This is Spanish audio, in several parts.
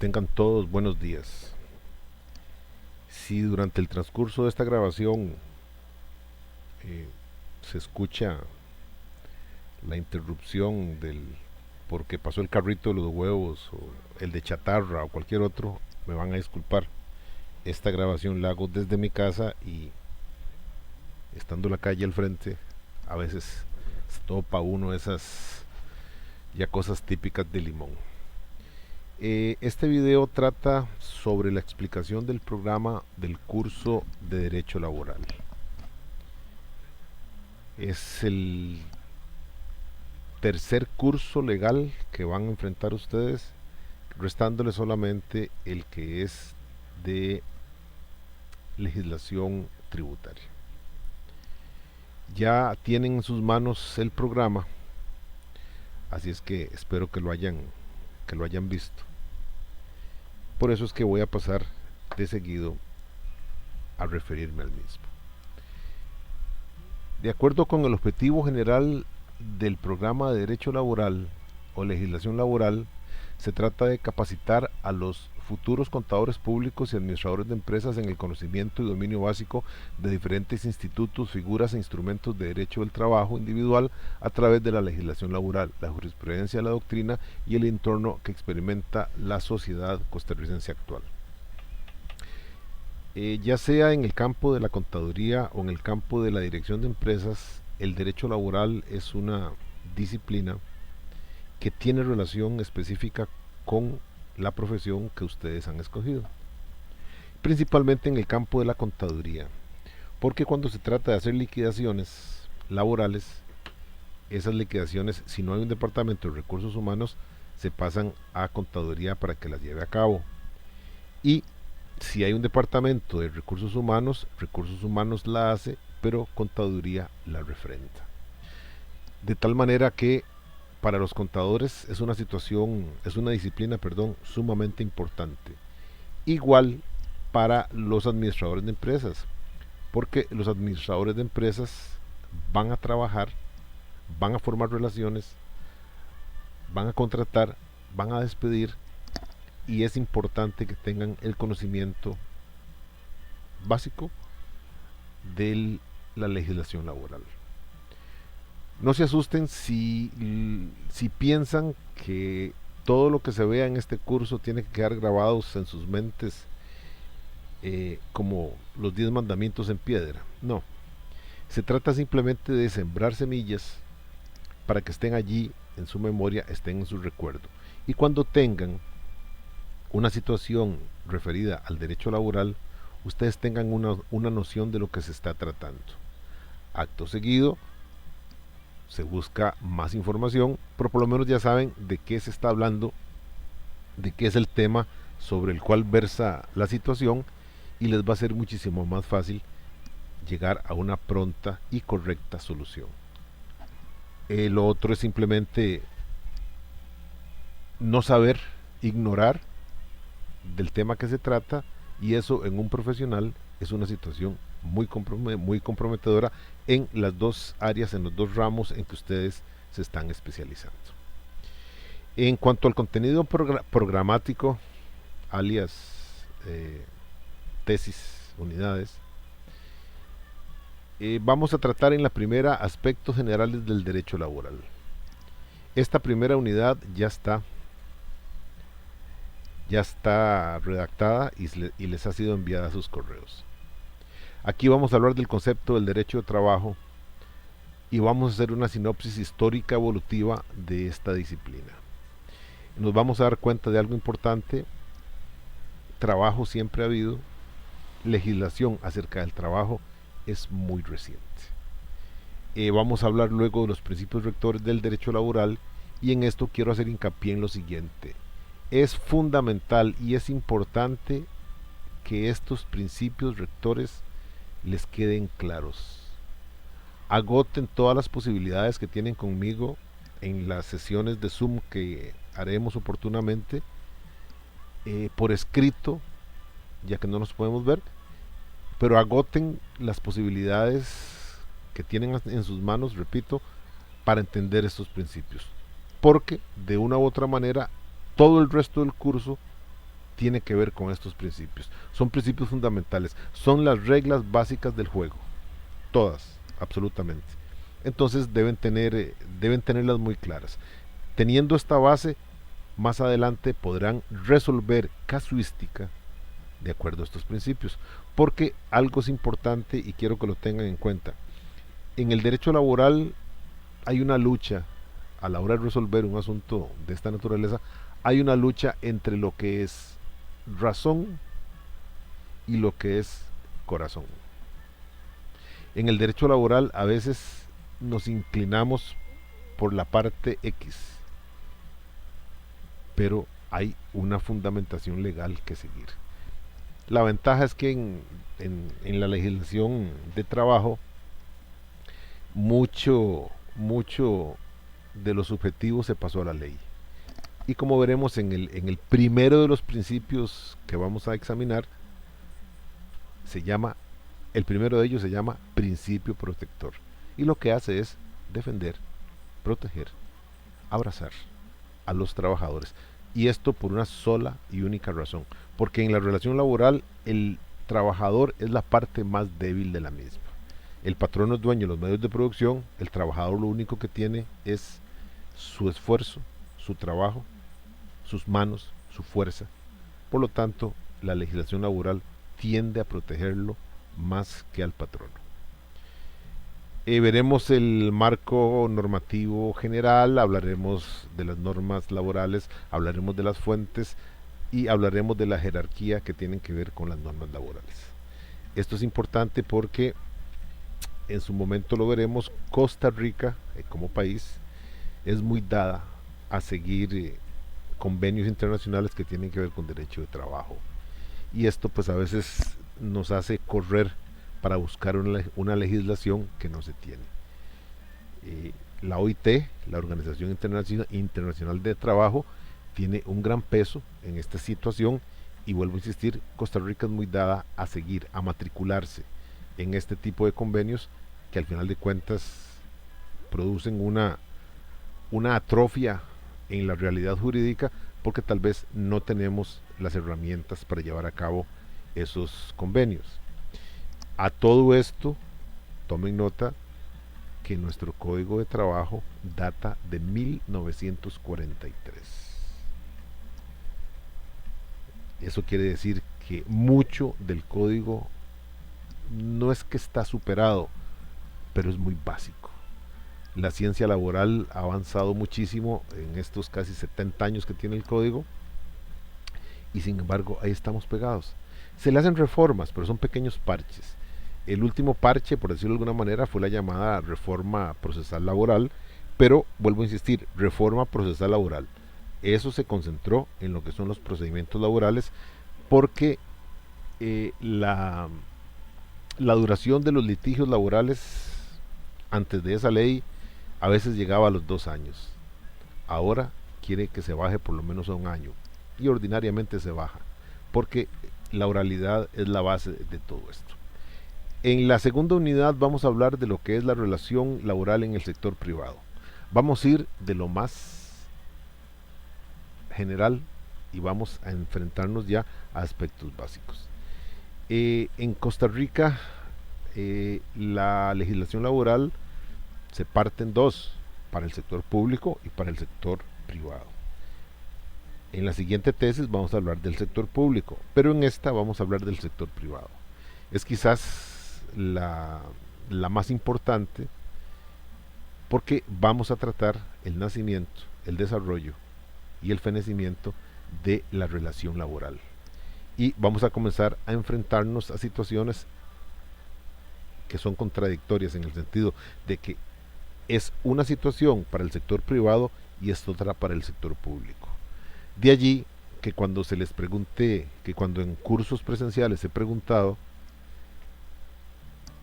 Tengan todos buenos días. Si durante el transcurso de esta grabación eh, se escucha la interrupción del porque pasó el carrito de los huevos o el de chatarra o cualquier otro, me van a disculpar. Esta grabación la hago desde mi casa y estando la calle al frente, a veces se topa uno de esas ya cosas típicas de Limón. Este video trata sobre la explicación del programa del curso de Derecho Laboral. Es el tercer curso legal que van a enfrentar ustedes, restándole solamente el que es de legislación tributaria. Ya tienen en sus manos el programa, así es que espero que lo hayan visto. Por eso es que voy a pasar de seguido a referirme al mismo. De acuerdo con el objetivo general del programa de Derecho Laboral o Legislación Laboral, se trata de capacitar a los futuros contadores públicos y administradores de empresas en el conocimiento y dominio básico de diferentes institutos, figuras e instrumentos de derecho del trabajo individual a través de la legislación laboral, la jurisprudencia, la doctrina y el entorno que experimenta la sociedad costarricense actual. Ya sea en el campo de la contaduría o en el campo de la dirección de empresas, el derecho laboral es una disciplina que tiene relación específica con la profesión que ustedes han escogido, principalmente en el campo de la contaduría, porque cuando se trata de hacer liquidaciones laborales, esas liquidaciones, si no hay un departamento de recursos humanos, se pasan a contaduría para que las lleve a cabo. Y si hay un departamento de recursos humanos la hace, pero contaduría la refrenda. De tal manera que para los contadores es una disciplina, sumamente importante. Igual para los administradores de empresas, porque los administradores de empresas van a trabajar, van a formar relaciones, van a contratar, van a despedir, y es importante que tengan el conocimiento básico de la legislación laboral. No se asusten si piensan que todo lo que se vea en este curso tiene que quedar grabados en sus mentes como los 10 mandamientos en piedra. No, se trata simplemente de sembrar semillas para que estén allí en su memoria, estén en su recuerdo. Y cuando tengan una situación referida al derecho laboral, ustedes tengan una noción de lo que se está tratando. Acto seguido, se busca más información, pero por lo menos ya saben de qué se está hablando, de qué es el tema sobre el cual versa la situación, y les va a ser muchísimo más fácil llegar a una pronta y correcta solución. Lo otro es simplemente no saber, ignorar del tema que se trata, y eso en un profesional es una situación muy comprometedora en las dos áreas, en los dos ramos en que ustedes se están especializando. En cuanto al contenido programático, alias tesis, unidades, vamos a tratar en la primera aspectos generales del derecho laboral. Esta primera unidad ya está redactada y les ha sido enviada a sus correos. Aquí vamos a hablar del concepto del derecho de trabajo y vamos a hacer una sinopsis histórica evolutiva de esta disciplina. Nos vamos a dar cuenta de algo importante: trabajo siempre ha habido, legislación acerca del trabajo es muy reciente. Vamos a hablar luego de los principios rectores del derecho laboral, y en esto quiero hacer hincapié en lo siguiente: es fundamental y es importante que estos principios rectores les queden claros. Agoten todas las posibilidades que tienen conmigo en las sesiones de Zoom que haremos oportunamente, por escrito, ya que no nos podemos ver, pero agoten las posibilidades que tienen en sus manos, repito, para entender estos principios, porque de una u otra manera todo el resto del curso tiene que ver con estos principios. Son principios fundamentales, son las reglas básicas del juego, todas, absolutamente. Entonces deben tenerlas muy claras. Teniendo esta base, más adelante podrán resolver casuística de acuerdo a estos principios. Porque algo es importante y quiero que lo tengan en cuenta. En el derecho laboral hay una lucha, a la hora de resolver un asunto de esta naturaleza, hay una lucha entre lo que es razón y lo que es corazón. En el derecho laboral a veces nos inclinamos por la parte X, pero hay una fundamentación legal que seguir. La ventaja es que en la legislación de trabajo mucho de los objetivos se pasó a la ley. Y como veremos en el primero de los principios que vamos a examinar, el primero de ellos se llama principio protector. Y lo que hace es defender, proteger, abrazar a los trabajadores. Y esto por una sola y única razón. Porque en la relación laboral el trabajador es la parte más débil de la misma. El patrón es dueño de los medios de producción, el trabajador lo único que tiene es su esfuerzo, su trabajo, sus manos, su fuerza. Por lo tanto, la legislación laboral tiende a protegerlo más que al patrono. Veremos el marco normativo general, hablaremos de las normas laborales, hablaremos de las fuentes y hablaremos de la jerarquía que tienen que ver con las normas laborales. Esto es importante porque en su momento lo veremos, Costa Rica como país es muy dada a seguir convenios internacionales que tienen que ver con derecho de trabajo. Y esto pues a veces nos hace correr para buscar una legislación que no se tiene. La OIT, la Organización Internacional de Trabajo, tiene un gran peso en esta situación y vuelvo a insistir, Costa Rica es muy dada a seguir, a matricularse en este tipo de convenios que al final de cuentas producen una atrofia en la realidad jurídica porque tal vez no tenemos las herramientas para llevar a cabo esos convenios. A todo esto, tomen nota que nuestro Código de Trabajo data de 1943. Eso quiere decir que mucho del código no es que está superado, pero es muy básico. La ciencia laboral ha avanzado muchísimo en estos casi 70 años que tiene el código y sin embargo ahí estamos pegados. Se le hacen reformas, pero son pequeños parches. El último parche, por decirlo de alguna manera, fue la llamada reforma procesal laboral, pero vuelvo a insistir, reforma procesal laboral. Eso se concentró en lo que son los procedimientos laborales porque la duración de los litigios laborales antes de esa ley a veces llegaba a los 2 años. Ahora quiere que se baje por lo menos a 1 año y ordinariamente se baja porque la oralidad es la base de todo esto. En la segunda unidad vamos a hablar de lo que es la relación laboral en el sector privado. Vamos a ir de lo más general y vamos a enfrentarnos ya a aspectos básicos. En Costa Rica la legislación laboral se parte en dos, para el sector público y para el sector privado. En la siguiente tesis vamos a hablar del sector público, pero en esta vamos a hablar del sector privado. Es quizás la más importante porque vamos a tratar el nacimiento, el desarrollo y el fenecimiento de la relación laboral. Y vamos a comenzar a enfrentarnos a situaciones que son contradictorias en el sentido de que es una situación para el sector privado y es otra para el sector público. De allí que cuando se les pregunte, que cuando en cursos presenciales he preguntado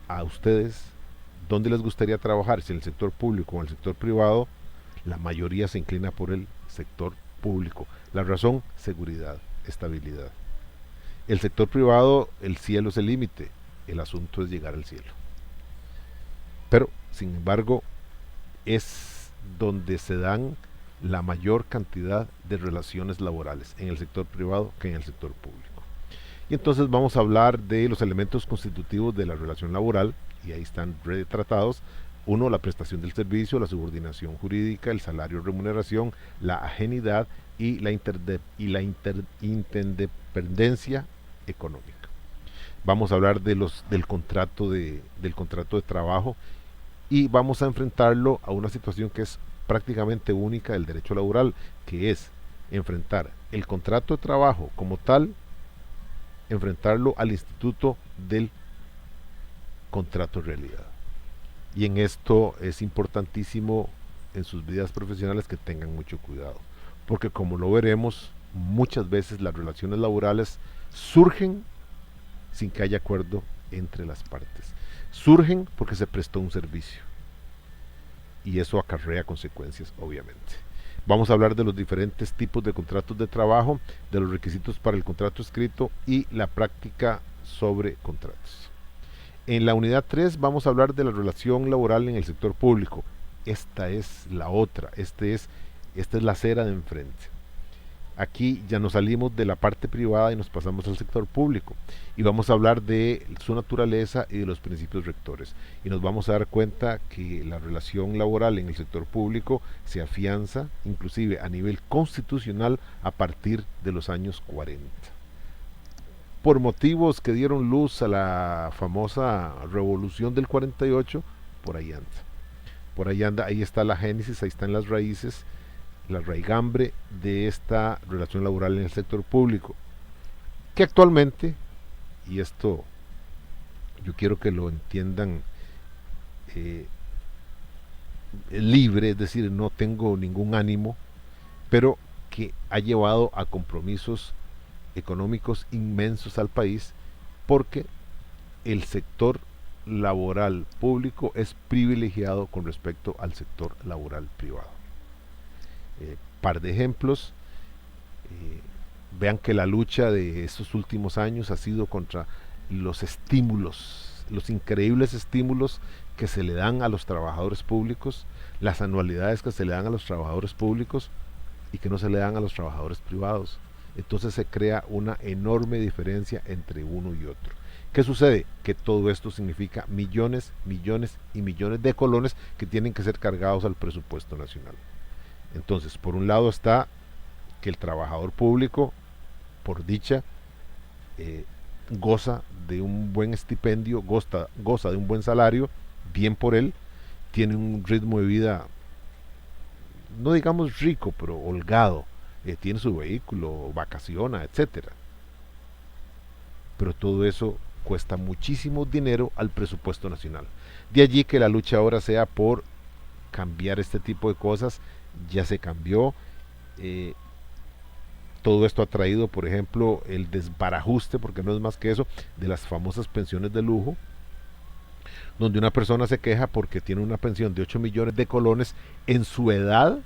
a ustedes dónde les gustaría trabajar, si en el sector público o en el sector privado, la mayoría se inclina por el sector público. La razón, seguridad, estabilidad. El sector privado, el cielo es el límite, el asunto es llegar al cielo. Pero, sin embargo, es donde se dan la mayor cantidad de relaciones laborales en el sector privado que en el sector público. Y entonces vamos a hablar de los elementos constitutivos de la relación laboral, y ahí están retratados. Uno, la prestación del servicio, la subordinación jurídica, el salario, remuneración, la ajenidad y la interdependencia económica. Vamos a hablar del contrato de trabajo, y vamos a enfrentarlo a una situación que es prácticamente única del derecho laboral, que es enfrentar el contrato de trabajo como tal, enfrentarlo al instituto del contrato de realidad. Y en esto es importantísimo en sus vidas profesionales que tengan mucho cuidado, porque como lo veremos, muchas veces las relaciones laborales surgen sin que haya acuerdo entre las partes. Surgen porque se prestó un servicio, y eso acarrea consecuencias, obviamente. Vamos a hablar de los diferentes tipos de contratos de trabajo, de los requisitos para el contrato escrito y la práctica sobre contratos. En la unidad 3 vamos a hablar de la relación laboral en el sector público. Esta es la otra, esta es la acera de enfrente. Aquí ya nos salimos de la parte privada y nos pasamos al sector público, y vamos a hablar de su naturaleza y de los principios rectores, y nos vamos a dar cuenta que la relación laboral en el sector público se afianza inclusive a nivel constitucional a partir de los años 40, por motivos que dieron luz a la famosa revolución del 48. Por ahí anda, ahí está la génesis, ahí están las raíces, la raigambre de esta relación laboral en el sector público, que actualmente, y esto yo quiero que lo entiendan libre, es decir, no tengo ningún ánimo, pero que ha llevado a compromisos económicos inmensos al país, porque el sector laboral público es privilegiado con respecto al sector laboral privado. Par de ejemplos. Vean que la lucha de estos últimos años ha sido contra los estímulos, los increíbles estímulos que se le dan a los trabajadores públicos, las anualidades que se le dan a los trabajadores públicos y que no se le dan a los trabajadores privados. Entonces se crea una enorme diferencia entre uno y otro. ¿Qué sucede? Que todo esto significa millones, millones y millones de colones que tienen que ser cargados al presupuesto nacional. Entonces, por un lado está que el trabajador público, por dicha, goza de un buen estipendio, goza de un buen salario, bien por él, tiene un ritmo de vida, no digamos rico, pero holgado, tiene su vehículo, vacaciona, etcétera. Pero todo eso cuesta muchísimo dinero al presupuesto nacional. De allí que la lucha ahora sea por cambiar este tipo de cosas. Ya se cambió. Todo esto ha traído, por ejemplo, el desbarajuste, porque no es más que eso, de las famosas pensiones de lujo, donde una persona se queja porque tiene una pensión de 8 millones de colones en su edad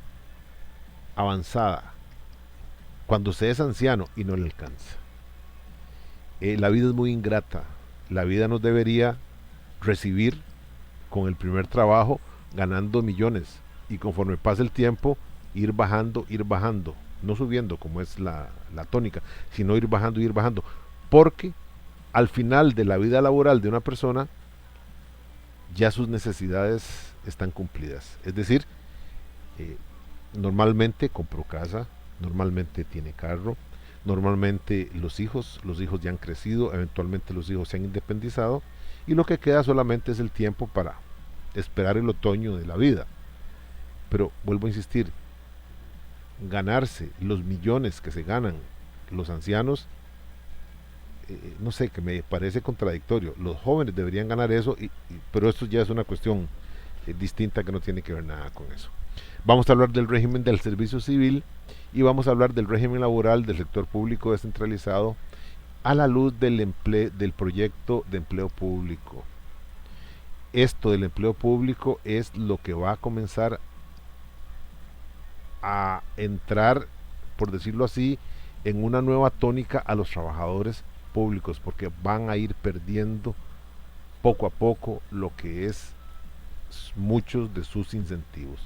avanzada, cuando se es anciano y no le alcanza. La vida es muy ingrata. La vida nos debería recibir con el primer trabajo ganando millones, y conforme pasa el tiempo ir bajando, no subiendo como es la tónica, sino ir bajando, porque al final de la vida laboral de una persona ya sus necesidades están cumplidas. Es decir, normalmente compró casa, normalmente tiene carro, normalmente los hijos ya han crecido, eventualmente los hijos se han independizado, y lo que queda solamente es el tiempo para esperar el otoño de la vida. Pero vuelvo a insistir, ganarse los millones que se ganan los ancianos, no sé, que me parece contradictorio. Los jóvenes deberían ganar eso, pero esto ya es una cuestión distinta que no tiene que ver nada con eso. Vamos a hablar del régimen del servicio civil, y vamos a hablar del régimen laboral del sector público descentralizado a la luz del proyecto de empleo público. Esto del empleo público es lo que va a comenzar a entrar, por decirlo así, en una nueva tónica a los trabajadores públicos, porque van a ir perdiendo poco a poco lo que es muchos de sus incentivos.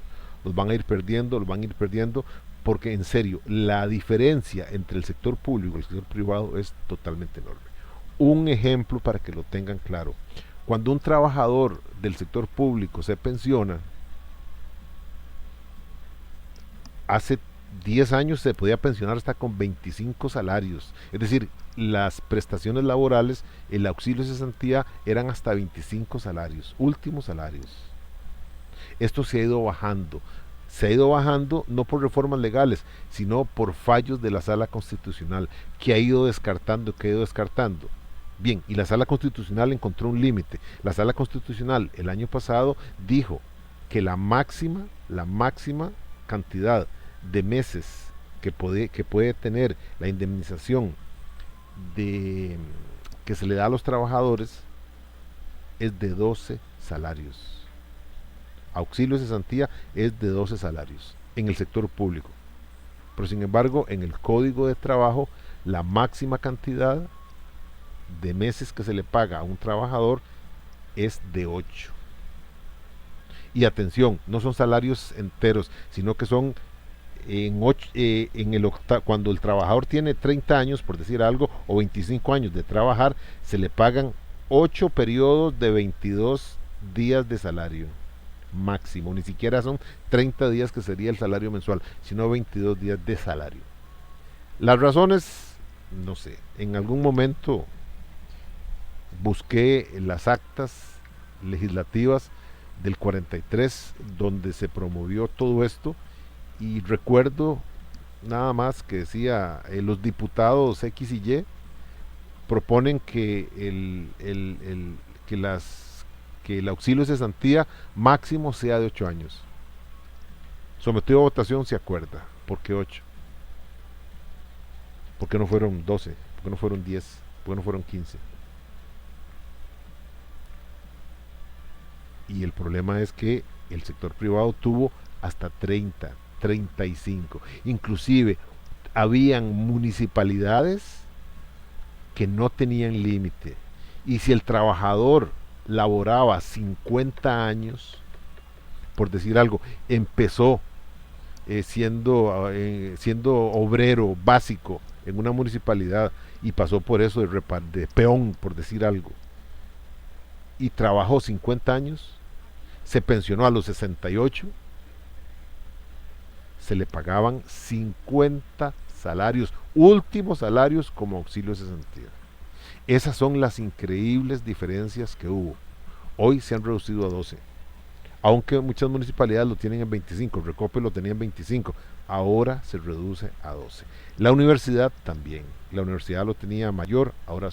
los van a ir perdiendo, porque en serio, la diferencia entre el sector público y el sector privado es totalmente enorme. Un ejemplo para que lo tengan claro: cuando un trabajador del sector público se pensiona, hace 10 años se podía pensionar hasta con 25 salarios. Es decir, las prestaciones laborales, el auxilio de cesantía eran hasta 25 salarios, últimos salarios. Esto se ha ido bajando. Se ha ido bajando no por reformas legales, sino por fallos de la Sala Constitucional, que ha ido descartando. Bien, y la Sala Constitucional encontró un límite. La Sala Constitucional el año pasado dijo que la máxima cantidad de meses que puede tener la indemnización que se le da a los trabajadores es de 12 salarios. Auxilio de cesantía es de 12 salarios en el sector público. Pero sin embargo, en el Código de Trabajo, la máxima cantidad de meses que se le paga a un trabajador es de 8. Y atención, no son salarios enteros, sino que son cuando el trabajador tiene 30 años, por decir algo, o 25 años de trabajar, se le pagan 8 periodos de 22 días de salario máximo. Ni siquiera son 30 días que sería el salario mensual, sino 22 días de salario. Las razones, no sé, en algún momento busqué las actas legislativas del 43 donde se promovió todo esto, y recuerdo nada más que decía los diputados X y Y proponen que el auxilio de cesantía máximo sea de 8 años. Sometido a votación, se acuerda. ¿Por qué 8? ¿Por qué no fueron 12? ¿Por qué no fueron 10? ¿Por qué no fueron 15? Y el problema es que el sector privado tuvo hasta 30, 35. Inclusive habían municipalidades que no tenían límite. Y si el trabajador laboraba 50 años, por decir algo, empezó siendo obrero básico en una municipalidad y pasó por eso de peón, por decir algo, y trabajó 50 años, se pensionó a los 68, se le pagaban 50 salarios, últimos salarios como auxilio de cesantía. Esas son las increíbles diferencias que hubo. Hoy se han reducido a 12. Aunque muchas municipalidades lo tienen en 25, Recope lo tenía en 25, ahora se reduce a 12. La universidad también. La universidad lo tenía mayor, ahora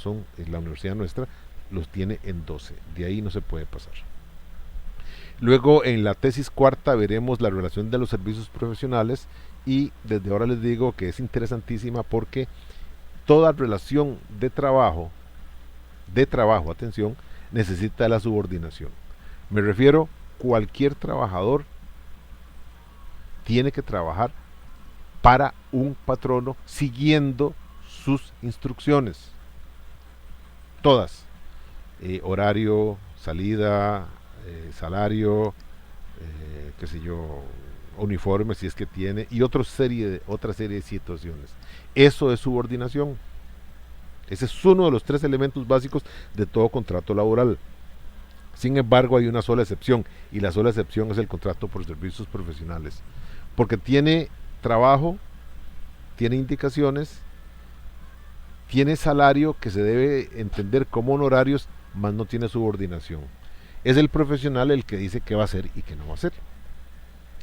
la universidad nuestra los tiene en 12. De ahí no se puede pasar. Luego en la tesis cuarta veremos la relación de los servicios profesionales, y desde ahora les digo que es interesantísima porque toda relación de trabajo, atención, necesita la subordinación. Me refiero, cualquier trabajador tiene que trabajar para un patrono siguiendo sus instrucciones. Todas. Horario, salida, salario, qué sé yo, uniforme si es que tiene, y otra serie de situaciones. Eso es subordinación. Ese es uno de los 3 elementos básicos de todo contrato laboral. Sin embargo, hay una sola excepción, y la sola excepción es el contrato por servicios profesionales, porque tiene trabajo, tiene indicaciones, tiene salario que se debe entender como honorarios, más no tiene subordinación. Es el profesional el que dice qué va a hacer y qué no va a hacer.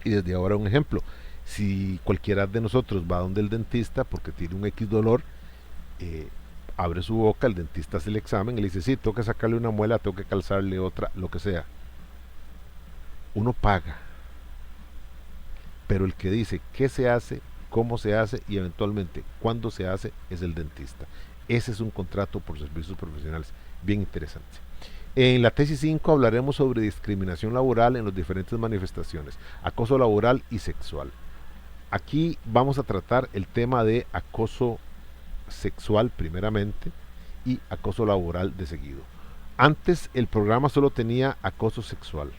Y desde ahora un ejemplo: si cualquiera de nosotros va donde el dentista porque tiene un X dolor, abre su boca, el dentista hace el examen y le dice, sí, tengo que sacarle una muela, tengo que calzarle otra, lo que sea. Uno paga, pero el que dice qué se hace, cómo se hace y eventualmente cuándo se hace es el dentista. Ese es un contrato por servicios profesionales bien interesante. En la tesis 5 hablaremos sobre discriminación laboral en las diferentes manifestaciones, acoso laboral y sexual. Aquí vamos a tratar el tema de acoso sexual primeramente y acoso laboral de seguido. Antes el programa solo tenía acoso sexual.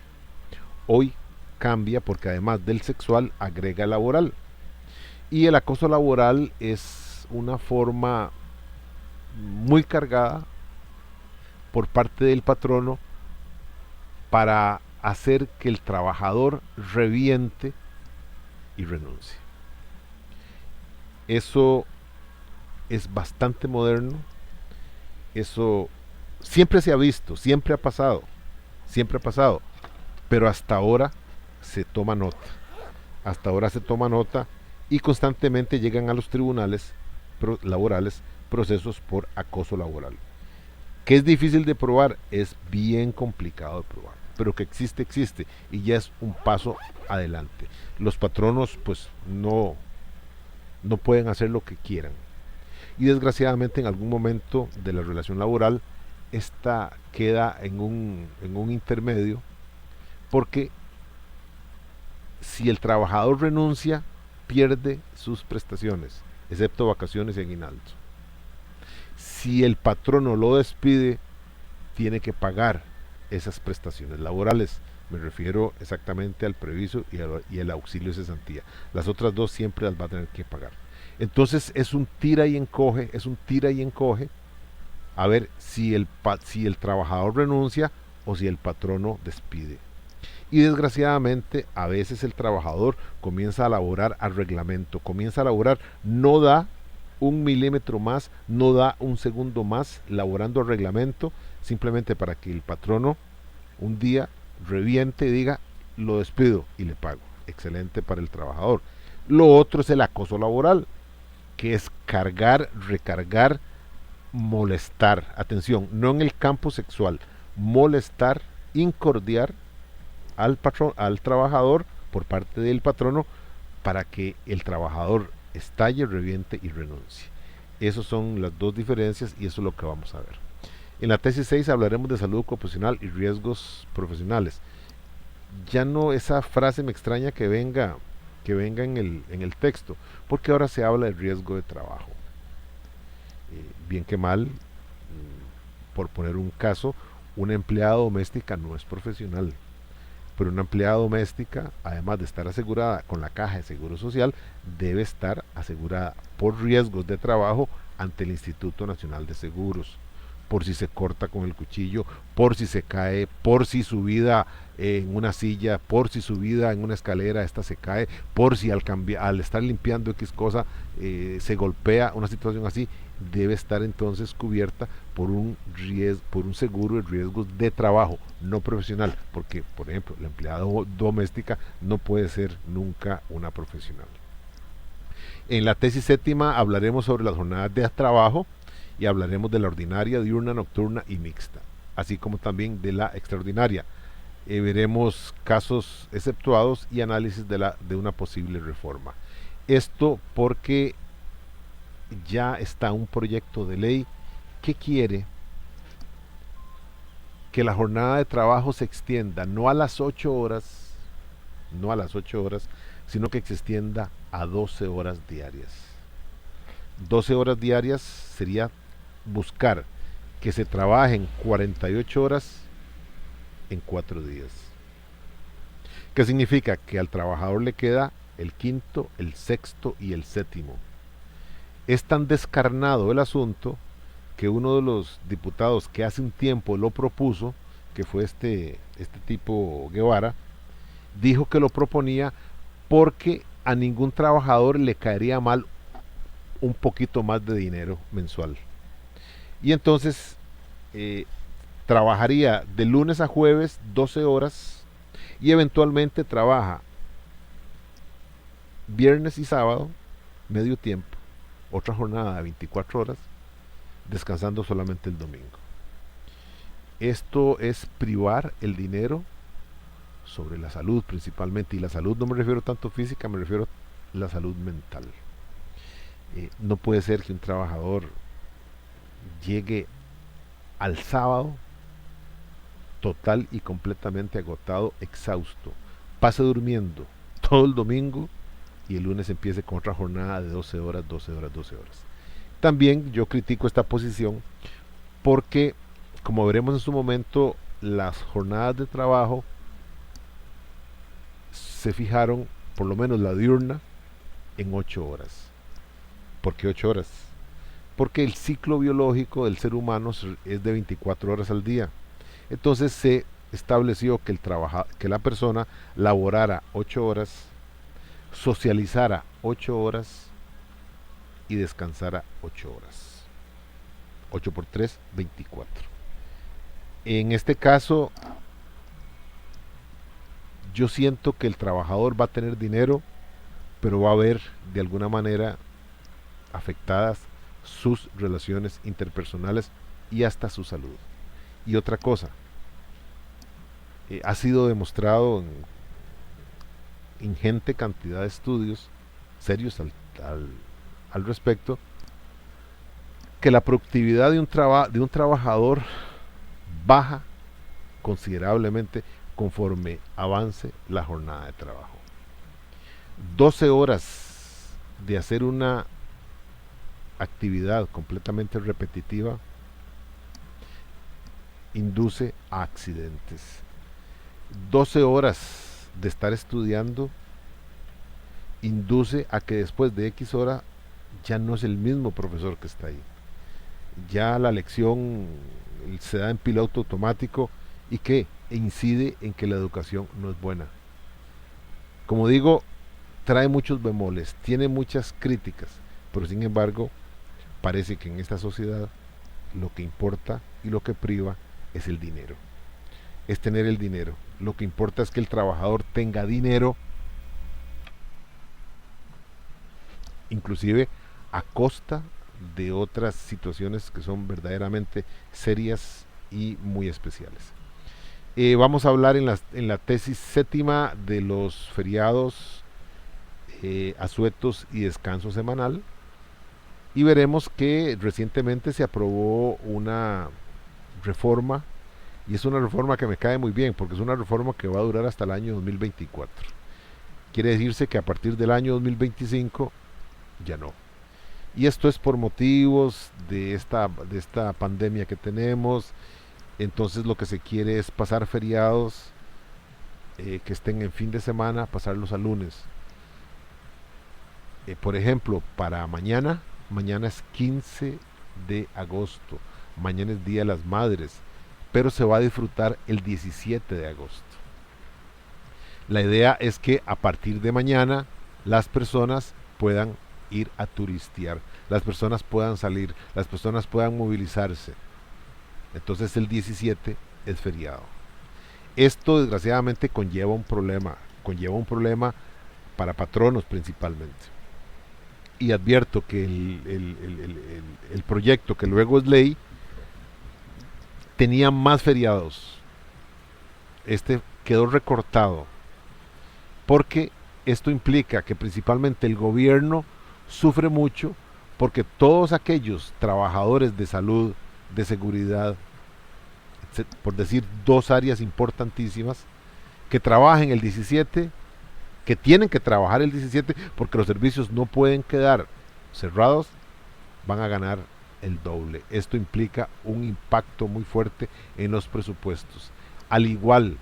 Hoy cambia porque además del sexual agrega el laboral. Y el acoso laboral es una forma muy cargada por parte del patrono para hacer que el trabajador reviente y renuncie. Eso es bastante moderno, eso siempre se ha visto, siempre ha pasado, pero hasta ahora se toma nota, hasta ahora se toma nota y constantemente llegan a los tribunales laborales procesos por acoso laboral. Que es difícil de probar, es bien complicado de probar, pero que existe, existe, y ya es un paso adelante. Los patronos pues no pueden hacer lo que quieran. Y desgraciadamente en algún momento de la relación laboral, esta queda en un intermedio, porque si el trabajador renuncia, pierde sus prestaciones, excepto vacaciones y aguinaldo. Si el patrono lo despide, tiene que pagar esas prestaciones laborales. Me refiero exactamente al previso y el auxilio de cesantía. Las otras dos siempre las va a tener que pagar. Entonces es un tira y encoge, a ver si el trabajador renuncia o si el patrono despide. Y desgraciadamente a veces el trabajador comienza a laborar al reglamento, comienza a laborar, no da un milímetro más, no da un segundo más laborando al reglamento, simplemente para que el patrono un día reviente y diga, lo despido y le pago. Excelente para el trabajador. Lo otro es el acoso laboral, que es cargar, recargar, molestar. Atención, no en el campo sexual, molestar, incordiar al trabajador por parte del patrono para que el trabajador estalle, reviente y renuncie. Esas son las dos diferencias y eso es lo que vamos a ver. En la tesis 6 hablaremos de salud ocupacional y riesgos profesionales. Ya no esa frase me extraña que venga en el texto, porque ahora se habla de riesgo de trabajo. Bien que mal, por poner un caso, una empleada doméstica no es profesional, pero una empleada doméstica, además de estar asegurada con la Caja de Seguro Social, debe estar asegurada por riesgos de trabajo ante el Instituto Nacional de Seguros, por si se corta con el cuchillo, por si se cae, por si su vida en una silla, por si su vida en una escalera, esta se cae, por si al estar limpiando X cosa se golpea, una situación así, debe estar entonces cubierta por un seguro de riesgos de trabajo, no profesional, porque por ejemplo la empleada doméstica no puede ser nunca una profesional. En la tesis séptima hablaremos sobre las jornadas de trabajo y hablaremos de la ordinaria, diurna, nocturna y mixta, así como también de la extraordinaria. Veremos casos exceptuados y análisis de una posible reforma. Esto porque ya está un proyecto de ley que quiere que la jornada de trabajo se extienda no a las 8 horas, sino que se extienda a 12 horas diarias. 12 horas diarias sería buscar que se trabajen 48 horas en 4 días. ¿Qué significa? Que al trabajador le queda el quinto, el sexto y el séptimo. Es tan descarnado el asunto que uno de los diputados que hace un tiempo lo propuso, que fue este tipo Guevara, dijo que lo proponía porque a ningún trabajador le caería mal un poquito más de dinero mensual. Y entonces trabajaría de lunes a jueves 12 horas y eventualmente trabaja viernes y sábado medio tiempo, otra jornada de 24 horas, descansando solamente el domingo. Esto es privar el dinero sobre la salud principalmente, y la salud no me refiero tanto física, me refiero a la salud mental. No puede ser que un trabajador llegue al sábado total y completamente agotado, exhausto, pase durmiendo todo el domingo y el lunes empiece con otra jornada de 12 horas. También yo critico esta posición porque, como veremos en su momento, las jornadas de trabajo se fijaron, por lo menos la diurna, en 8 horas. ¿Por qué 8 horas? Porque el ciclo biológico del ser humano es de 24 horas al día. Entonces se estableció que, que la persona laborara 8 horas, socializara 8 horas y descansara 8 horas. 8 por 3, 24. En este caso, yo siento que el trabajador va a tener dinero, pero va a haber de alguna manera afectadas sus relaciones interpersonales y hasta su salud. Y otra cosa, ha sido demostrado en ingente cantidad de estudios serios al respecto, que la productividad de un trabajador baja considerablemente conforme avance la jornada de trabajo. 12 horas de hacer una actividad completamente repetitiva induce a accidentes. 12 horas de estar estudiando induce a que después de X hora ya no es el mismo profesor que está ahí. Ya la lección se da en piloto automático y que incide en que la educación no es buena. Como digo, trae muchos bemoles, tiene muchas críticas, pero sin embargo parece que en esta sociedad lo que importa y lo que priva es el dinero. Es tener el dinero. Lo que importa es que el trabajador tenga dinero, inclusive a costa de otras situaciones que son verdaderamente serias y muy especiales. Vamos a hablar en la tesis séptima de los feriados, asuetos y descanso semanal, y veremos que recientemente se aprobó una reforma, y es una reforma que me cae muy bien porque es una reforma que va a durar hasta el año 2024. Quiere decirse que a partir del año 2025 ya no. Y esto es por motivos de esta pandemia que tenemos. Entonces lo que se quiere es pasar feriados que estén en fin de semana, pasarlos a lunes. Por ejemplo, para mañana es 15 de agosto, mañana es Día de las Madres, pero se va a disfrutar el 17 de agosto. La idea es que a partir de mañana las personas puedan ir a turistear, las personas puedan salir, las personas puedan movilizarse. Entonces el 17 es feriado. Esto desgraciadamente conlleva un problema para patronos principalmente. Y advierto que el proyecto, que luego es ley, tenía más feriados. Este quedó recortado porque esto implica que principalmente el gobierno sufre mucho porque todos aquellos trabajadores de salud, de seguridad, por decir dos áreas importantísimas, que trabajen el 17, que tienen que trabajar el 17 porque los servicios no pueden quedar cerrados, van a ganar el doble. Esto implica un impacto muy fuerte en los presupuestos. Al igual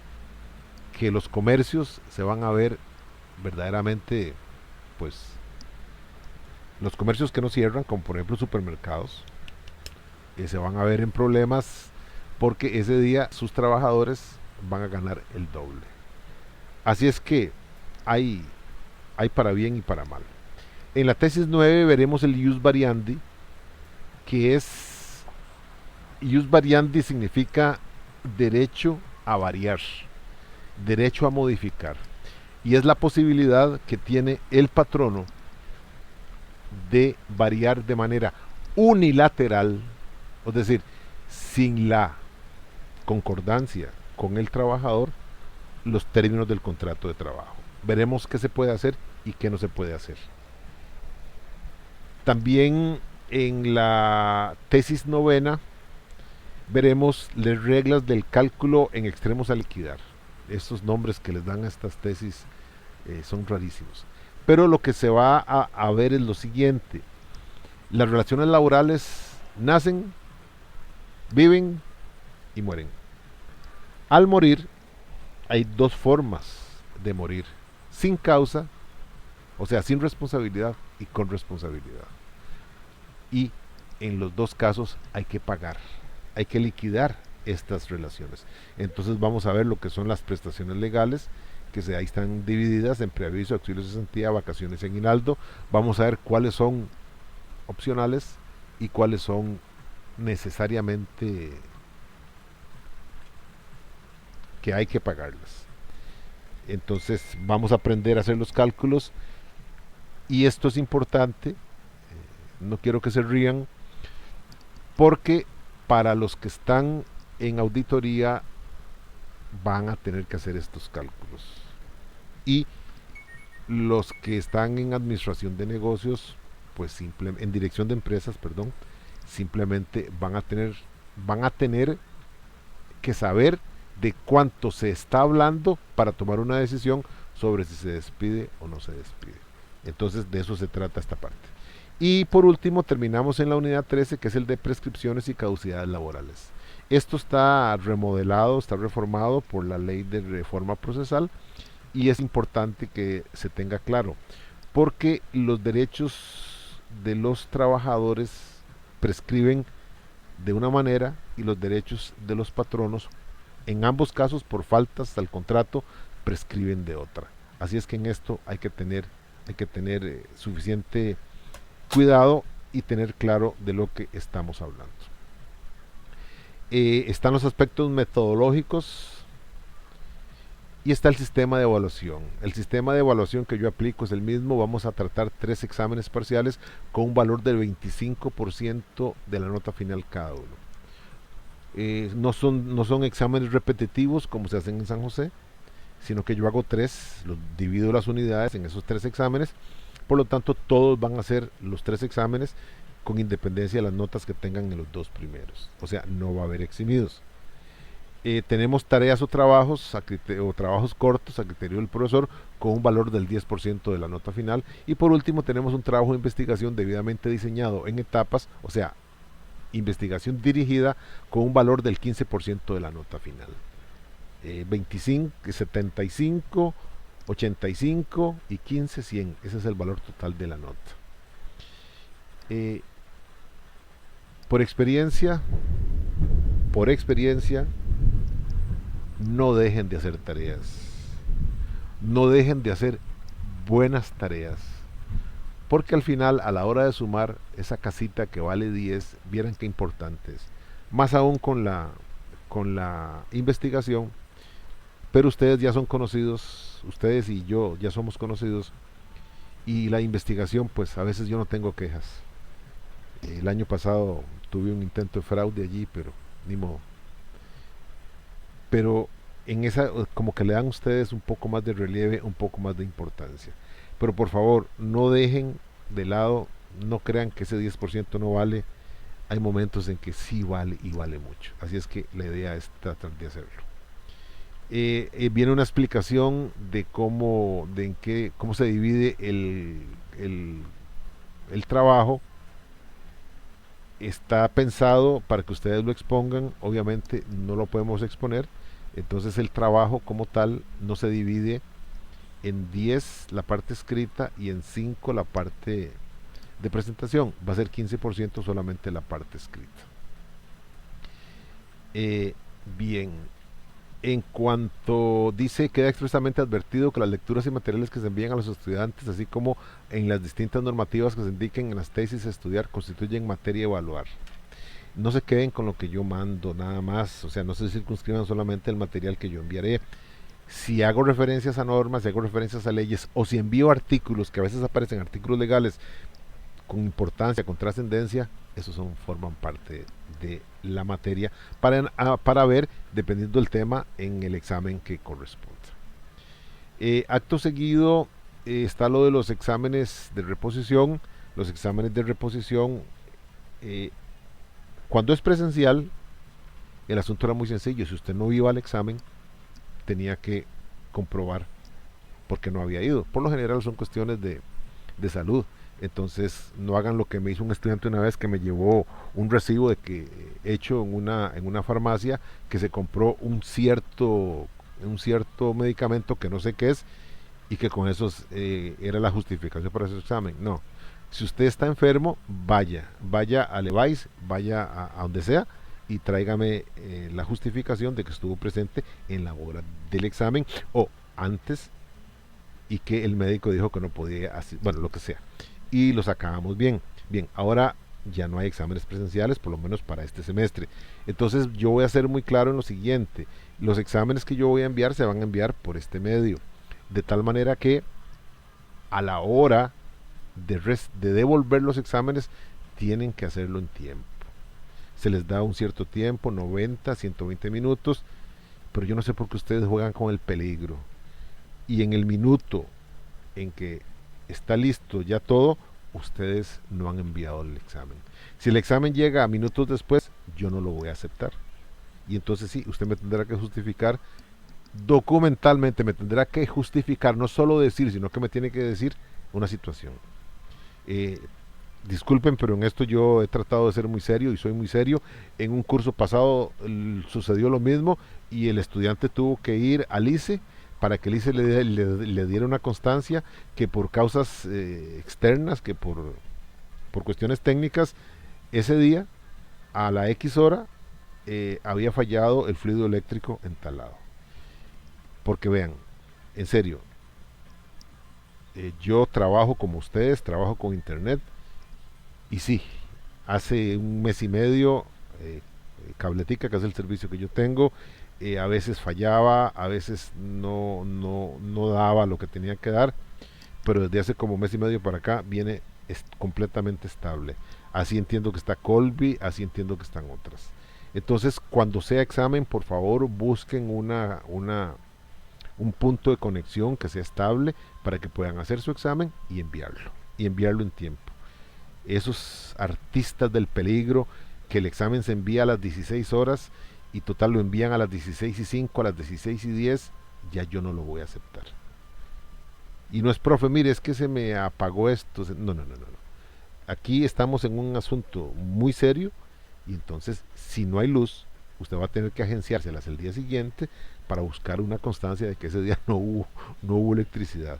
que los comercios se van a ver verdaderamente, pues, los comercios que no cierran, como por ejemplo supermercados, se van a ver en problemas porque ese día sus trabajadores van a ganar el doble. Así es que hay para bien y para mal. En la tesis 9 veremos el ius variandi, que es, ius variandi significa derecho a variar, derecho a modificar, y es la posibilidad que tiene el patrono de variar de manera unilateral, es decir, sin la concordancia con el trabajador, los términos del contrato de trabajo. Veremos qué se puede hacer y qué no se puede hacer. También en la tesis novena veremos las reglas del cálculo en extremos a liquidar. Estos nombres que les dan a estas tesis son rarísimos. Pero lo que se va a ver es lo siguiente: las relaciones laborales nacen, viven y mueren. Al morir hay dos formas de morir. sin causa, o sea, sin responsabilidad y con responsabilidad. Y en los dos casos hay que pagar, hay que liquidar estas relaciones. Entonces vamos a ver lo que son las prestaciones legales, ahí están divididas en preaviso, auxilio de cesantía, vacaciones y aguinaldo. Vamos a ver cuáles son opcionales y cuáles son necesariamente que hay que pagarlas. Entonces vamos a aprender a hacer los cálculos y esto es importante, no quiero que se rían, porque para los que están en auditoría van a tener que hacer estos cálculos. Y los que están en administración de negocios, pues en dirección de empresas, perdón, simplemente van a tener que saber de cuánto se está hablando para tomar una decisión sobre si se despide o no se despide. Entonces de eso se trata esta parte. Y por último terminamos en la unidad 13, que es el de prescripciones y caducidades laborales. Esto está remodelado, está reformado por la ley de reforma procesal y es importante que se tenga claro, porque los derechos de los trabajadores prescriben de una manera y los derechos de los patronos, en ambos casos por faltas al contrato, prescriben de otra. Así es que en esto hay que tener suficiente cuidado y tener claro de lo que estamos hablando. Están los aspectos metodológicos y está el sistema de evaluación. El sistema de evaluación que yo aplico es el mismo. Vamos a tratar 3 exámenes parciales con un valor del 25% de la nota final cada uno. No son exámenes repetitivos como se hacen en San José, sino que yo hago 3, divido las unidades en esos 3 exámenes. Por lo tanto, todos van a ser los 3 exámenes con independencia de las notas que tengan en los 2 primeros. O sea, no va a haber eximidos. Tenemos tareas o trabajos cortos a criterio del profesor con un valor del 10% de la nota final. Y por último tenemos un trabajo de investigación debidamente diseñado en etapas, o sea, investigación dirigida con un valor del 15% de la nota final. 25, 75, 85 y 15, 100. Ese es el valor total de la nota. Por experiencia, no dejen de hacer tareas. No dejen de hacer buenas tareas. Porque al final, a la hora de sumar esa casita que vale 10, vieran qué importante es. Más aún con la investigación. Pero ustedes ya son conocidos, ustedes y yo ya somos conocidos. Y la investigación, pues a veces yo no tengo quejas. El año pasado tuve un intento de fraude allí, pero ni modo. Pero en esa, como que le dan ustedes un poco más de relieve, un poco más de importancia. Pero por favor, no dejen de lado, no crean que ese 10% no vale. Hay momentos en que sí vale y vale mucho. Así es que la idea es tratar de hacerlo. Viene una explicación de cómo se divide el trabajo. Está pensado para que ustedes lo expongan, obviamente no lo podemos exponer, entonces el trabajo como tal no se divide en 10 la parte escrita y en 5 la parte de presentación, va a ser 15% solamente la parte escrita. Bien, en cuanto dice, queda expresamente advertido que las lecturas y materiales que se envían a los estudiantes, así como en las distintas normativas que se indiquen en las tesis a estudiar, constituyen materia a evaluar. No se queden con lo que yo mando, nada más, o sea, no se circunscriban solamente al material que yo enviaré. Si hago referencias a normas, si hago referencias a leyes, o si envío artículos, que a veces aparecen artículos legales con importancia, con trascendencia, esos forman parte de la materia para ver, dependiendo del tema, en el examen que corresponda. Acto seguido está lo de los exámenes de reposición. Los exámenes de reposición, cuando es presencial, el asunto era muy sencillo. Si usted no iba al examen, tenía que comprobar por qué no había ido. Por lo general son cuestiones de salud. Entonces no hagan lo que me hizo un estudiante una vez, que me llevó un recibo de que hecho en una farmacia, que se compró un cierto medicamento que no sé qué es, y que con eso era la justificación para ese examen. No, si usted está enfermo, vaya a Levi's, vaya a donde sea y tráigame la justificación de que estuvo presente en la hora del examen o antes y que el médico dijo que no podía, bueno, lo que sea. Y lo sacábamos bien. Bien, ahora ya no hay exámenes presenciales, por lo menos para este semestre. Entonces yo voy a ser muy claro en lo siguiente. Los exámenes que yo voy a enviar se van a enviar por este medio. De tal manera que a la hora de devolver los exámenes tienen que hacerlo en tiempo. Se les da un cierto tiempo, 90, 120 minutos, pero yo no sé por qué ustedes juegan con el peligro. Y en el minuto en que está listo ya todo, ustedes no han enviado el examen. Si el examen llega a minutos después, yo no lo voy a aceptar. Y entonces sí, usted me tendrá que justificar documentalmente, me tendrá que justificar, no solo decir, sino que me tiene que decir una situación. Eh, Disculpen, pero en esto yo he tratado de ser muy serio y soy muy serio. En un curso pasado sucedió lo mismo y el estudiante tuvo que ir al ICE para que el ICE le diera una constancia que por causas externas, que por cuestiones técnicas, ese día a la X hora había fallado el fluido eléctrico en tal lado. Porque vean, en serio, yo trabajo como ustedes, trabajo con internet. Y sí, hace un mes y medio, Cabletica, que es el servicio que yo tengo, a veces fallaba, a veces no daba lo que tenía que dar, pero desde hace como mes y medio para acá viene completamente estable. Así entiendo que está Colby, así entiendo que están otras. Entonces, cuando sea examen, por favor, busquen un punto de conexión que sea estable para que puedan hacer su examen y enviarlo en tiempo. Esos artistas del peligro que el examen se envía a las 16 horas y total lo envían a las 16:05, a las 16:10, ya yo no lo voy a aceptar. Y no es, profe, mire, es que se me apagó esto. No. Aquí estamos en un asunto muy serio y entonces si no hay luz, usted va a tener que agenciárselas el día siguiente para buscar una constancia de que ese día no hubo electricidad.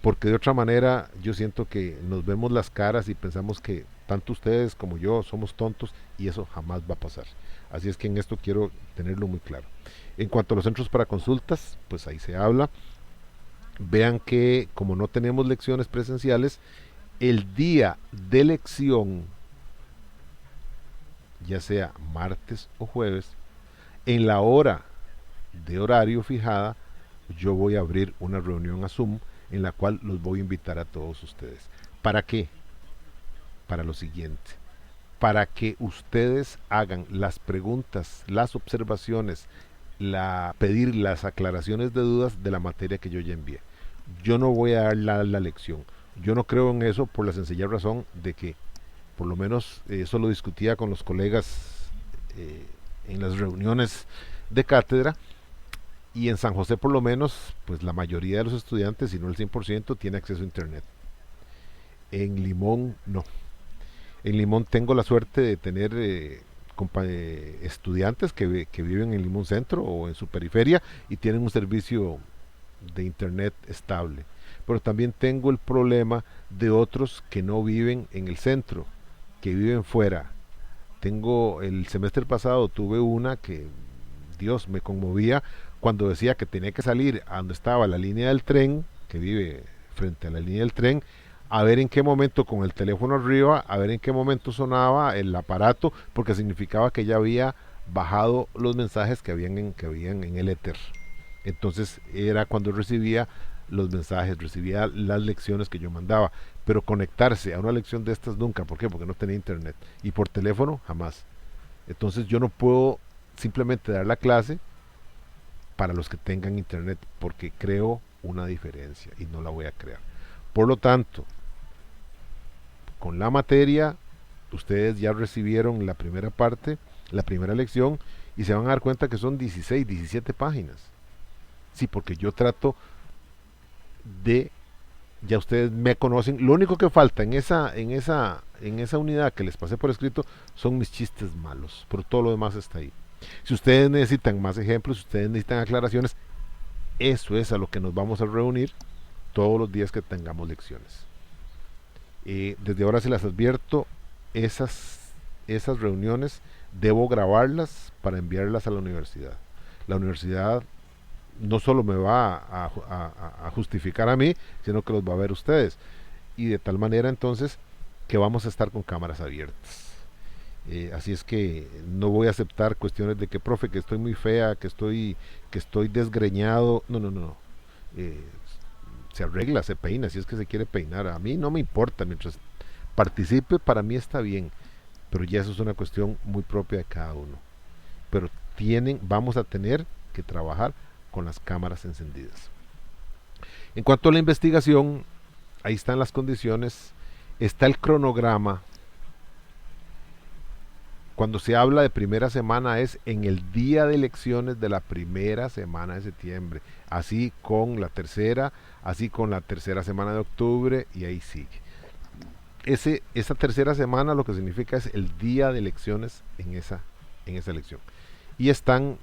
Porque de otra manera yo siento que nos vemos las caras y pensamos que tanto ustedes como yo somos tontos y eso jamás va a pasar. Así es que en esto quiero tenerlo muy claro. En cuanto a los centros para consultas, pues ahí se habla. Vean que como no tenemos lecciones presenciales, el día de lección, ya sea martes o jueves, en la hora de horario fijada, yo voy a abrir una reunión a Zoom en la cual los voy a invitar a todos ustedes. ¿Para qué? Para lo siguiente. Para que ustedes hagan las preguntas, las observaciones, pedir las aclaraciones de dudas de la materia que yo ya envié. Yo no voy a dar la lección. Yo no creo en eso por la sencilla razón de que, por lo menos eso lo discutía con los colegas en las reuniones de cátedra, y en San José por lo menos, pues la mayoría de los estudiantes, si no el 100%, tiene acceso a internet. En Limón no. En Limón tengo la suerte de tener estudiantes que viven en Limón Centro o en su periferia y tienen un servicio de internet estable. Pero también tengo el problema de otros que no viven en el centro, que viven fuera. El semestre pasado tuve una que, Dios, me conmovía cuando decía que tenía que salir a donde estaba la línea del tren, que vive frente a la línea del tren, a ver en qué momento con el teléfono arriba, a ver en qué momento sonaba el aparato, porque significaba que ya había bajado los mensajes que habían en el éter. Entonces era cuando recibía los mensajes, recibía las lecciones que yo mandaba, pero conectarse a una lección de estas nunca. ¿Por qué? Porque no tenía internet. Y por teléfono jamás. Entonces yo no puedo simplemente dar la clase para los que tengan internet, porque creo una diferencia y no la voy a crear. Por lo tanto, con la materia, ustedes ya recibieron la primera parte, la primera lección, y se van a dar cuenta que son 16, 17 páginas. Sí, porque yo trato ya ustedes me conocen, lo único que falta en esa unidad que les pasé por escrito son mis chistes malos, pero todo lo demás está ahí. Si ustedes necesitan más ejemplos, si ustedes necesitan aclaraciones, eso es a lo que nos vamos a reunir todos los días que tengamos lecciones. Desde ahora se las advierto, esas reuniones debo grabarlas para enviarlas a la universidad. La universidad no solo me va a justificar a mí, sino que los va a ver ustedes. Y de tal manera entonces que vamos a estar con cámaras abiertas. Así es que no voy a aceptar cuestiones de que, profe, que estoy muy fea, que estoy desgreñado. No, no, no, no. Se arregla, se peina, si es que se quiere peinar. A mí no me importa, mientras participe, para mí está bien. Pero ya eso es una cuestión muy propia de cada uno. Pero vamos a tener que trabajar con las cámaras encendidas. En cuanto a la investigación, ahí están las condiciones, está el cronograma. Cuando se habla de primera semana es en el día de elecciones de la primera semana de septiembre, así con la tercera semana de octubre y ahí sigue. Esa tercera semana lo que significa es el día de elecciones en esa elección. Y están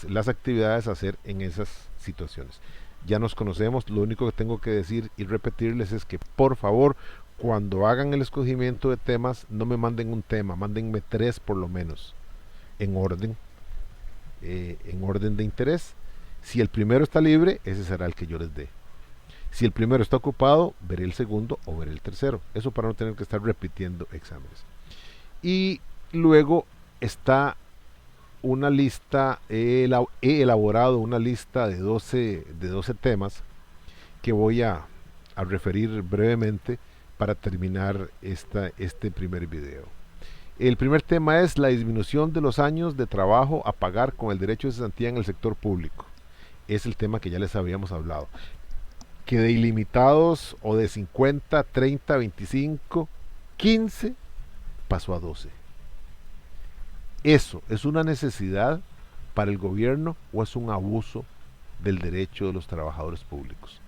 las actividades a hacer en esas situaciones. Ya nos conocemos, lo único que tengo que decir y repetirles es que por favor, cuando hagan el escogimiento de temas, no me manden un tema, mándenme 3 por lo menos, en orden de interés. Si el primero está libre, ese será el que yo les dé. Si el primero está ocupado, veré el segundo o veré el tercero. Eso para no tener que estar repitiendo exámenes. Y luego está una lista, he elaborado una lista de 12 temas que voy a referir brevemente para terminar este primer video. El primer tema es la disminución de los años de trabajo a pagar con el derecho de cesantía en el sector público. Es el tema que ya les habíamos hablado. Que de ilimitados o de 50, 30, 25, 15 pasó a 12. ¿Eso es una necesidad para el gobierno o es un abuso del derecho de los trabajadores públicos?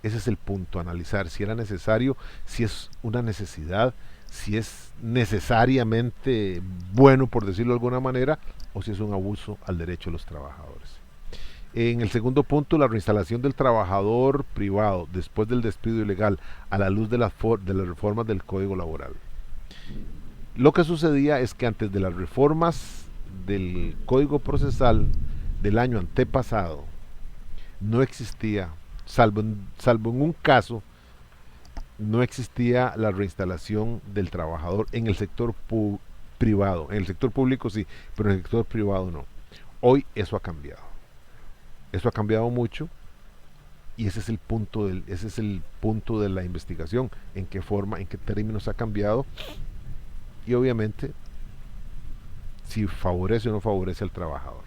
Ese es el punto, analizar si era necesario, si es una necesidad, si es necesariamente bueno, por decirlo de alguna manera, o si es un abuso al derecho de los trabajadores. En el segundo punto, la reinstalación del trabajador privado después del despido ilegal a la luz de las reformas del Código Laboral. Lo que sucedía es que antes de las reformas del Código Procesal del año antepasado, no existía, salvo en un caso, no existía la reinstalación del trabajador en el sector privado. En el sector público sí, pero en el sector privado no. Hoy eso ha cambiado. Eso ha cambiado mucho y ese es el punto de la investigación, en qué forma, en qué términos ha cambiado y obviamente si favorece o no favorece al trabajador.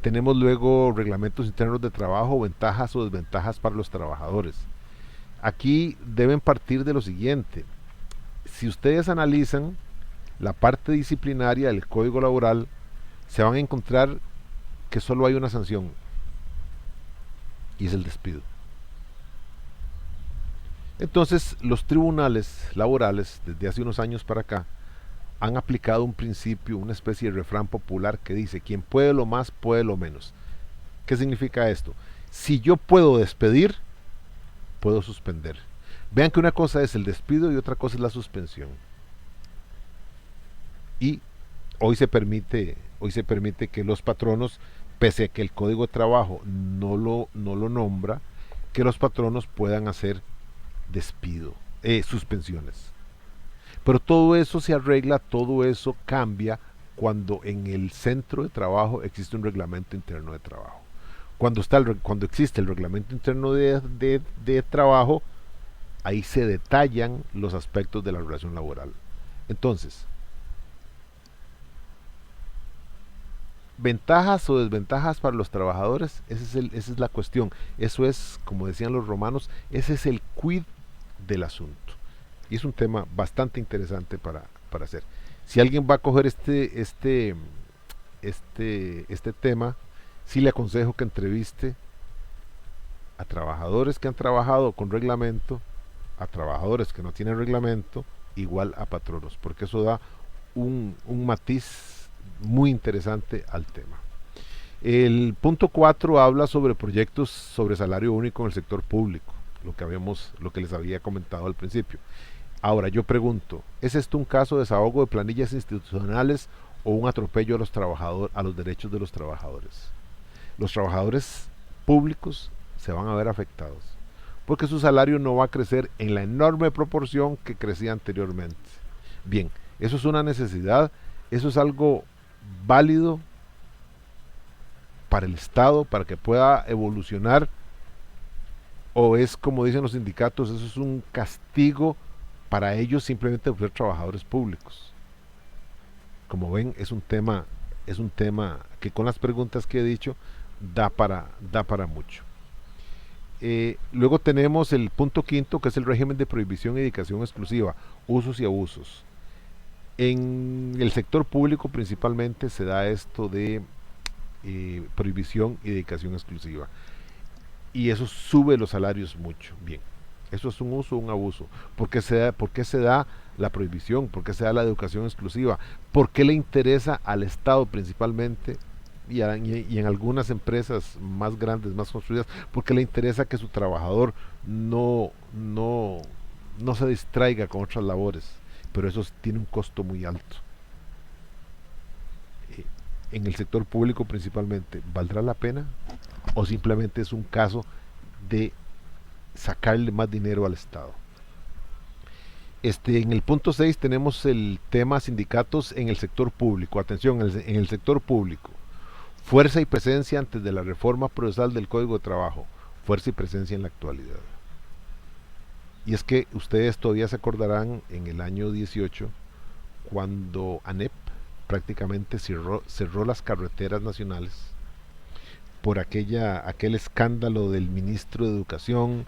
Tenemos luego reglamentos internos de trabajo, ventajas o desventajas para los trabajadores. Aquí deben partir de lo siguiente: si ustedes analizan la parte disciplinaria del Código Laboral, se van a encontrar que solo hay una sanción y es el despido. Entonces los tribunales laborales desde hace unos años para acá han aplicado un principio, una especie de refrán popular que dice: quien puede lo más, puede lo menos. ¿Qué significa esto? Si yo puedo despedir, puedo suspender. Vean que una cosa es el despido y otra cosa es la suspensión. Y hoy se permite que los patronos, pese a que el Código de Trabajo no lo nombra, que los patronos puedan hacer suspensiones. Pero todo eso se arregla, todo eso cambia cuando en el centro de trabajo existe un reglamento interno de trabajo. Cuando existe el reglamento interno de trabajo, ahí se detallan los aspectos de la relación laboral. Entonces, ventajas o desventajas para los trabajadores, esa es la cuestión. Eso es, como decían los romanos, ese es el quid del asunto. Y es un tema bastante interesante para hacer. Si alguien va a coger este tema, sí le aconsejo que entreviste a trabajadores que han trabajado con reglamento, a trabajadores que no tienen reglamento, igual a patronos, porque eso da un matiz muy interesante al tema. El punto 4 habla sobre proyectos sobre salario único en el sector público, lo que les había comentado al principio. Ahora yo pregunto, ¿es esto un caso de desahogo de planillas institucionales o un atropello a los trabajadores, a los derechos de los trabajadores? Los trabajadores públicos se van a ver afectados porque su salario no va a crecer en la enorme proporción que crecía anteriormente. Bien, eso es una necesidad, eso es algo válido para el Estado, para que pueda evolucionar, o es como dicen los sindicatos, eso es un castigo para ellos simplemente por ser trabajadores públicos. Como ven, es un tema que con las preguntas que he dicho da para mucho. Luego tenemos el punto quinto, que es el régimen de prohibición y dedicación exclusiva, usos y abusos. En el sector público principalmente se da esto de prohibición y dedicación exclusiva. Y eso sube los salarios mucho. Bien, eso es un uso o un abuso. Por qué se da la prohibición? ¿Por qué se da la educación exclusiva? ¿Por qué le interesa al Estado principalmente y en algunas empresas más grandes, más construidas, porque le interesa que su trabajador no se distraiga con otras labores? Pero eso tiene un costo muy alto. Eh, en el sector público principalmente, ¿valdrá la pena? ¿O simplemente es un caso de sacarle más dinero al Estado? En el punto 6 tenemos el tema sindicatos en el sector público. Atención, en el sector público. Fuerza y presencia antes de la reforma procesal del Código de Trabajo. Fuerza y presencia en la actualidad. Y es que ustedes todavía se acordarán en el año 18, cuando ANEP prácticamente cerró las carreteras nacionales por aquel escándalo del ministro de Educación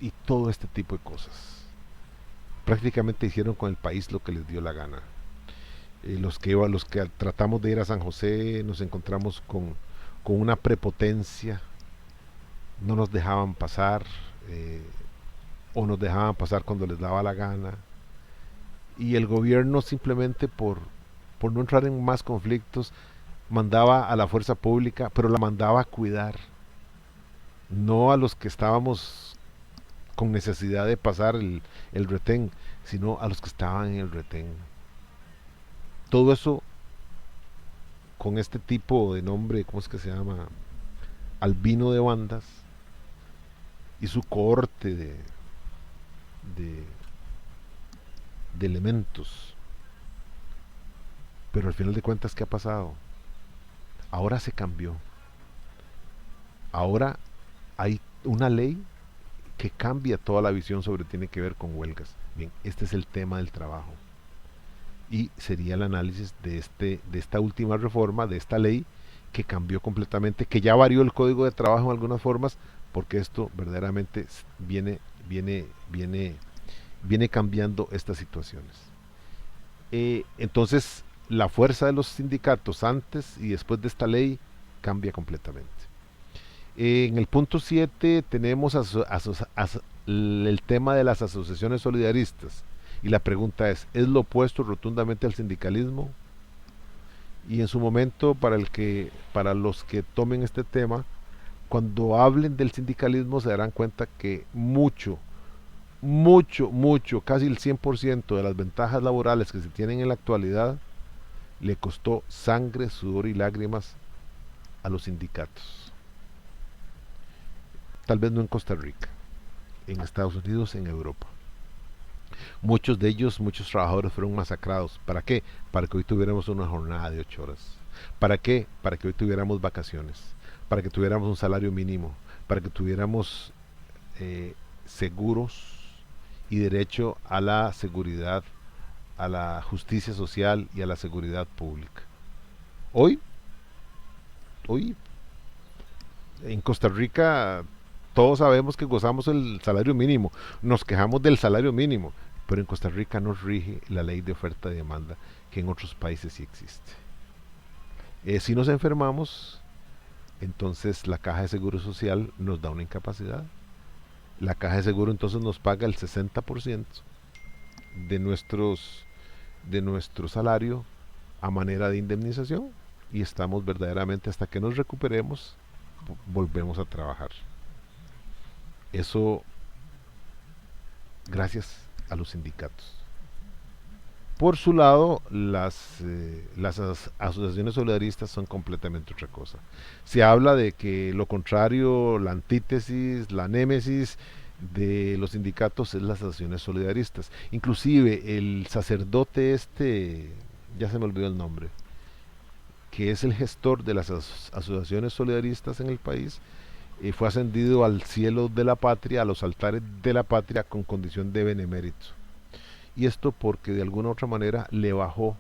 y todo este tipo de cosas. Prácticamente hicieron con el país lo que les dio la gana. Los que tratamos de ir a San José nos encontramos con una prepotencia, no nos dejaban pasar o nos dejaban pasar cuando les daba la gana, y el gobierno simplemente por no entrar en más conflictos mandaba a la fuerza pública, pero la mandaba a cuidar, no a los que estábamos con necesidad de pasar el retén, sino a los que estaban en el retén. Todo eso con este tipo de nombre, ¿cómo es que se llama? Albino de Bandas y su cohorte de, de elementos. Pero al final de cuentas, ¿qué ha pasado? Ahora se cambió. Ahora hay una ley que cambia toda la visión sobre tiene que ver con huelgas. Bien, este es el tema del trabajo. Y sería el análisis de esta última reforma, de esta ley que cambió completamente, que ya varió el Código de Trabajo en algunas formas, porque esto verdaderamente viene cambiando estas situaciones. Entonces, la fuerza de los sindicatos antes y después de esta ley cambia completamente. En el punto 7 tenemos el tema de las asociaciones solidaristas. Y la pregunta ¿es lo opuesto rotundamente al sindicalismo? Y en su momento, para los que tomen este tema, cuando hablen del sindicalismo se darán cuenta que mucho, casi el 100% de las ventajas laborales que se tienen en la actualidad le costó sangre, sudor y lágrimas a los sindicatos. Tal vez no en Costa Rica, en Estados Unidos, en Europa. Muchos de ellos, muchos trabajadores fueron masacrados. ¿Para qué? Para que hoy tuviéramos una jornada de 8 horas. ¿Para qué? Para que hoy tuviéramos vacaciones, para que tuviéramos un salario mínimo, para que tuviéramos seguros y derecho a la seguridad, a la justicia social y a la seguridad pública. Hoy en Costa Rica todos sabemos que gozamos el salario mínimo, nos quejamos del salario mínimo, pero en Costa Rica no rige la ley de oferta y demanda que en otros países sí existe. Si nos enfermamos, entonces la Caja de Seguro Social nos da una incapacidad. La Caja de Seguro entonces nos paga el 60% de nuestro salario a manera de indemnización. y estamos verdaderamente, hasta que nos recuperemos, volvemos a trabajar. Eso gracias a los sindicatos. Por su lado, las asociaciones solidaristas son completamente otra cosa. Se habla de que lo contrario, la antítesis, la némesis de los sindicatos es las asociaciones solidaristas. Inclusive el sacerdote ya se me olvidó el nombre, que es el gestor de las asociaciones solidaristas en el país, fue ascendido al cielo de la patria, a los altares de la patria con condición de benemérito. Y esto porque de alguna u otra manera le bajó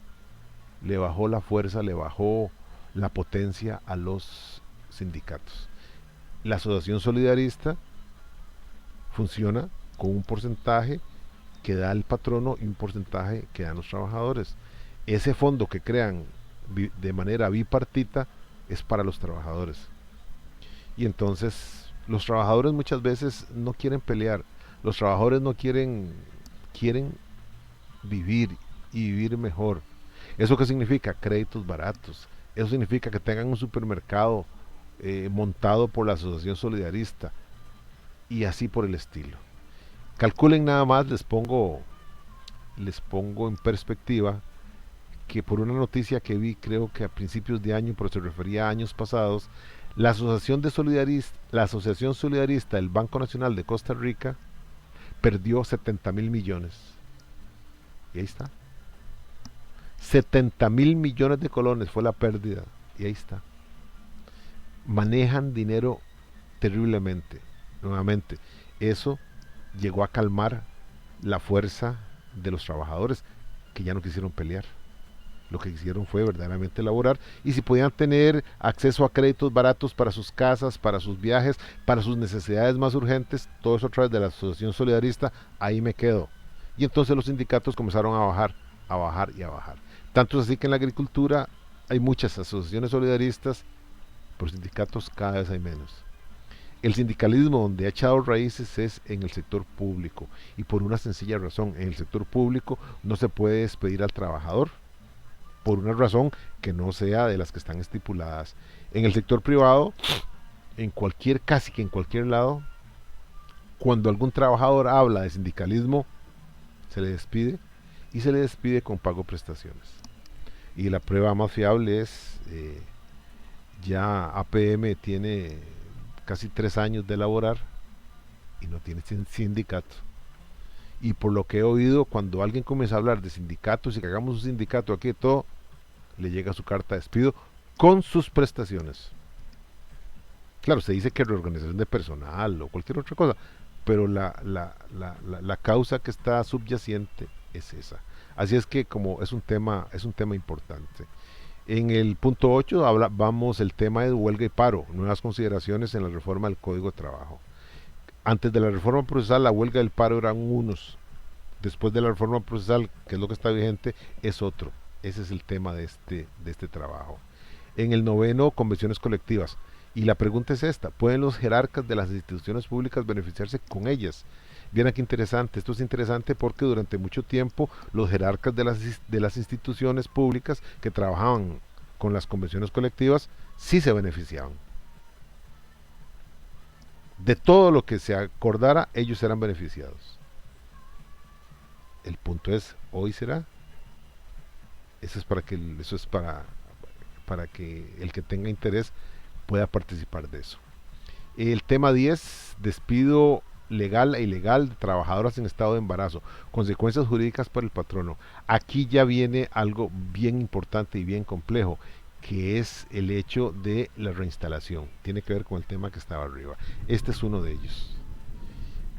la fuerza, le bajó la potencia a los sindicatos. La asociación solidarista funciona con un porcentaje que da el patrono y un porcentaje que dan los trabajadores. Ese fondo que crean de manera bipartita es para los trabajadores. Y entonces los trabajadores muchas veces no quieren pelear, los trabajadores no quieren vivir y vivir mejor. ¿Eso qué significa? Créditos baratos. Eso significa que tengan un supermercado montado por la asociación solidarista y así por el estilo. Calculen nada más, les pongo en perspectiva que por una noticia que vi, creo que a principios de año, pero se refería a años pasados, la Asociación Solidarista del Banco Nacional de Costa Rica perdió 70.000 millones. Y ahí está. 70.000 millones de colones fue la pérdida. Y ahí está. Manejan dinero terriblemente. Nuevamente, eso llegó a calmar la fuerza de los trabajadores que ya no quisieron pelear. Lo que hicieron fue verdaderamente elaborar, y si podían tener acceso a créditos baratos para sus casas, para sus viajes, para sus necesidades más urgentes, todo eso a través de la asociación solidarista, ahí me quedo. Y entonces los sindicatos comenzaron a bajar y a bajar. Tanto es así que en la agricultura hay muchas asociaciones solidaristas, pero sindicatos cada vez hay menos. El sindicalismo donde ha echado raíces es en el sector público, y por una sencilla razón: en el sector público no se puede despedir al trabajador por una razón que no sea de las que están estipuladas. En el sector privado, casi que en cualquier lado, cuando algún trabajador habla de sindicalismo, se le despide, y se le despide con pago de prestaciones. Y la prueba más fiable es, ya APM tiene casi 3 años de laborar y no tiene sindicato. Y por lo que he oído, cuando alguien comienza a hablar de sindicatos y que hagamos un sindicato aquí, todo, le llega su carta de despido con sus prestaciones. Claro, se dice que reorganización de personal o cualquier otra cosa, pero la causa que está subyacente es esa. Así es que como es un tema importante. En el punto 8 vamos el tema de huelga y paro, nuevas consideraciones en la reforma del Código de Trabajo. Antes de la reforma procesal, la huelga y el paro eran unos. Después de la reforma procesal, que es lo que está vigente, es otro. Ese es el tema de este trabajo. En el 9, convenciones colectivas. Y la pregunta es esta: ¿pueden los jerarcas de las instituciones públicas beneficiarse con ellas? Bien, qué interesante. Esto es interesante porque durante mucho tiempo los jerarcas de las instituciones públicas que trabajaban con las convenciones colectivas sí se beneficiaban. De todo lo que se acordara, ellos eran beneficiados. El punto es, ¿hoy será? Eso es para que el que tenga interés pueda participar de eso. El tema 10, despido legal e ilegal de trabajadoras en estado de embarazo, consecuencias jurídicas para el patrono. Aquí ya viene algo bien importante y bien complejo, que es el hecho de la reinstalación. Tiene que ver con el tema que estaba arriba. Este es uno de ellos.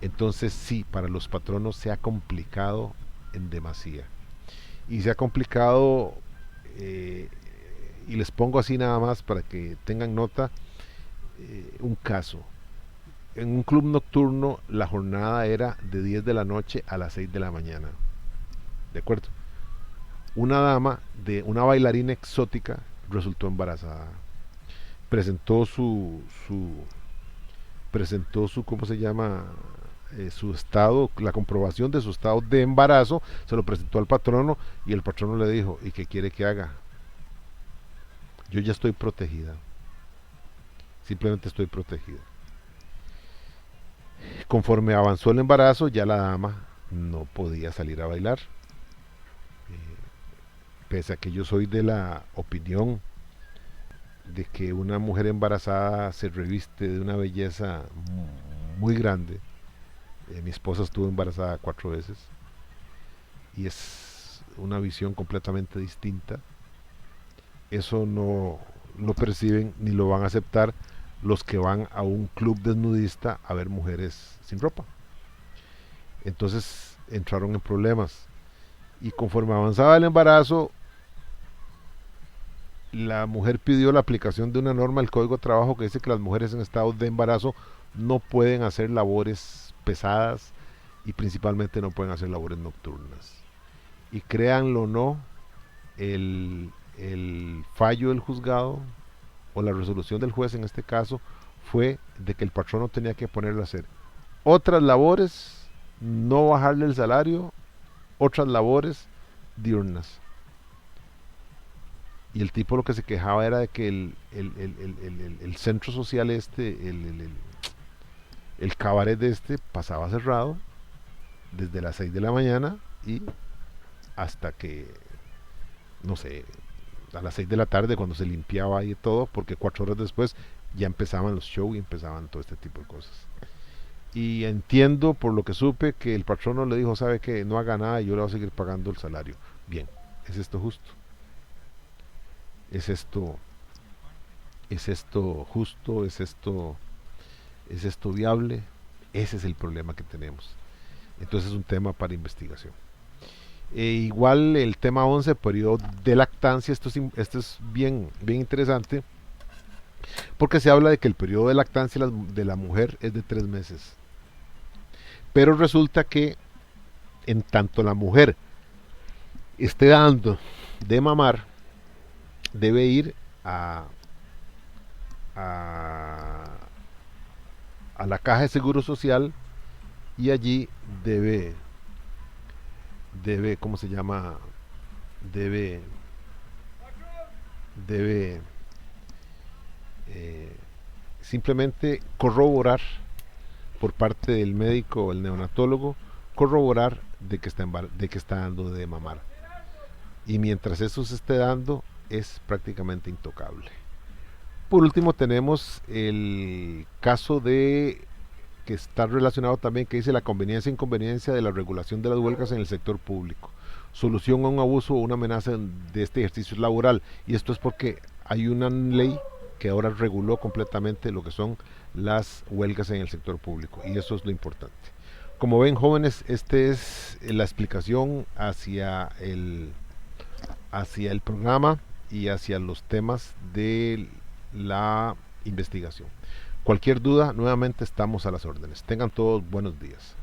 Entonces sí, para los patronos se ha complicado en demasía. Y se ha complicado, y les pongo así nada más para que tengan nota, un caso. En un club nocturno la jornada era de 10 de la noche a las 6 de la mañana. ¿De acuerdo? Una dama, una bailarina exótica, resultó embarazada. Presentó ¿cómo se llama? Su estado, la comprobación de su estado de embarazo, se lo presentó al patrono, y el patrono le dijo: ¿y qué quiere que haga? Yo ya estoy protegida, simplemente estoy protegida. Conforme avanzó el embarazo, ya la dama no podía salir a bailar. Pese a que yo soy de la opinión de que una mujer embarazada se reviste de una belleza muy grande. Mi esposa estuvo embarazada 4 veces y es una visión completamente distinta. Eso no lo perciben ni lo van a aceptar los que van a un club desnudista a ver mujeres sin ropa. Entonces entraron en problemas y conforme avanzaba el embarazo, la mujer pidió la aplicación de una norma del Código de Trabajo que dice que las mujeres en estado de embarazo no pueden hacer labores pesadas y principalmente no pueden hacer labores nocturnas. Y créanlo o no, el fallo del juzgado o la resolución del juez en este caso fue de que el patrono tenía que ponerle a hacer otras labores, no bajarle el salario, otras labores diurnas. Y el tipo lo que se quejaba era de que el centro social el cabaret de pasaba cerrado desde las 6 de la mañana y hasta que, no sé, a las 6 de la tarde cuando se limpiaba y todo, porque 4 horas después ya empezaban los shows y empezaban todo este tipo de cosas. Y entiendo por lo que supe que el patrono le dijo, sabe que no haga nada y yo le voy a seguir pagando el salario. Bien, ¿es esto justo? ¿Es esto justo? ¿Es esto viable? Ese es el problema que tenemos. Entonces es un tema para investigación. Igual el tema 11, periodo de lactancia, esto es bien interesante, porque se habla de que el periodo de lactancia de la mujer es de 3 meses. Pero resulta que en tanto la mujer esté dando de mamar, debe ir a, a la caja de seguro social y allí ¿cómo se llama? Debe, debe simplemente corroborar por parte del médico o el neonatólogo, corroborar de que está dando de mamar. Y mientras eso se esté dando, es prácticamente intocable. Por último tenemos el caso de que está relacionado también, que dice la conveniencia e inconveniencia de la regulación de las huelgas en el sector público, solución a un abuso o una amenaza de este ejercicio laboral. Y esto es porque hay una ley que ahora reguló completamente lo que son las huelgas en el sector público, y eso es lo importante. Como ven, jóvenes, esta es la explicación hacia el programa y hacia los temas de la investigación. Cualquier duda, nuevamente estamos a las órdenes. Tengan todos buenos días.